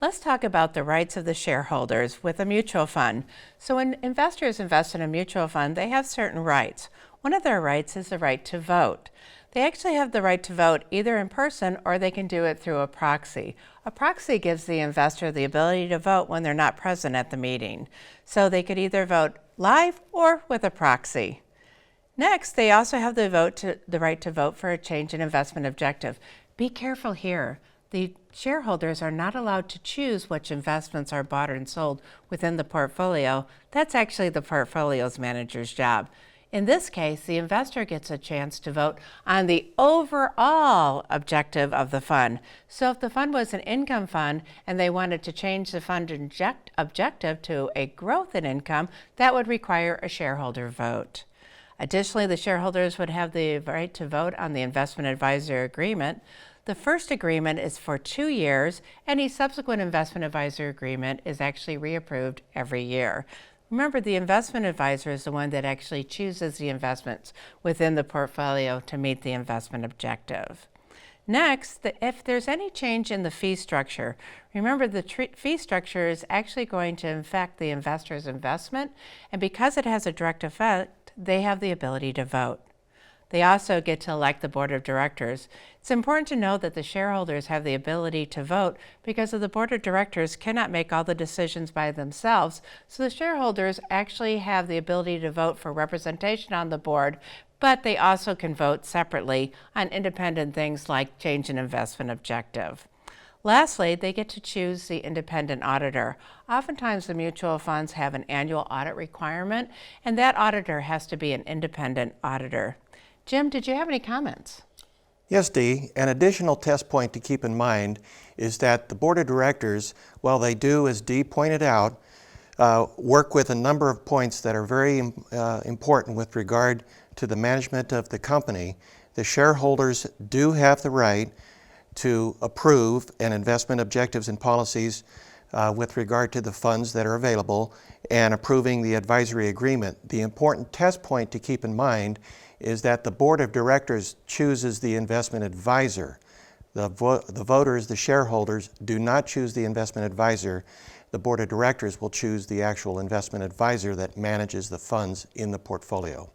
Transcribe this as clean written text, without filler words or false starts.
Let's talk about the rights of the shareholders with a mutual fund. So when investors invest in a mutual fund, they have certain rights. One of their rights is the right to vote. They actually have the right to vote either in person or they can do it through a proxy. A proxy gives the investor the ability to vote when they're not present at the meeting. So they could either vote live or with a proxy. Next, they also have the right to vote for a change in investment objective. Be careful here. The shareholders are not allowed to choose which investments are bought and sold within the portfolio. That's actually the portfolio's manager's job. In this case, the investor gets a chance to vote on the overall objective of the fund. So if the fund was an income fund and they wanted to change the fund objective to a growth in income, that would require a shareholder vote. Additionally, the shareholders would have the right to vote on the investment advisor agreement. The first agreement is for 2 years. Any subsequent investment advisor agreement is actually reapproved every year. Remember, the investment advisor is the one that actually chooses the investments within the portfolio to meet the investment objective. Next, if there's any change in the fee structure, remember the fee structure is actually going to affect the investor's investment, and because it has a direct effect, they have the ability to vote. They also get to elect the board of directors. It's important to know that the shareholders have the ability to vote because the board of directors cannot make all the decisions by themselves. So the shareholders actually have the ability to vote for representation on the board, but they also can vote separately on independent things like change in investment objective. Lastly, they get to choose the independent auditor. Oftentimes, the mutual funds have an annual audit requirement, and that auditor has to be an independent auditor. Jim, did you have any comments? Yes, Dee. An additional test point to keep in mind is that the board of directors, while they do, as Dee pointed out, work with a number of points that are very important with regard to the management of the company, the shareholders do have the right to approve an investment objectives and policies with regard to the funds that are available and approving the advisory agreement. The important test point to keep in mind is that the board of directors chooses the investment advisor. The voters, the shareholders, do not choose the investment advisor. The board of directors will choose the actual investment advisor that manages the funds in the portfolio.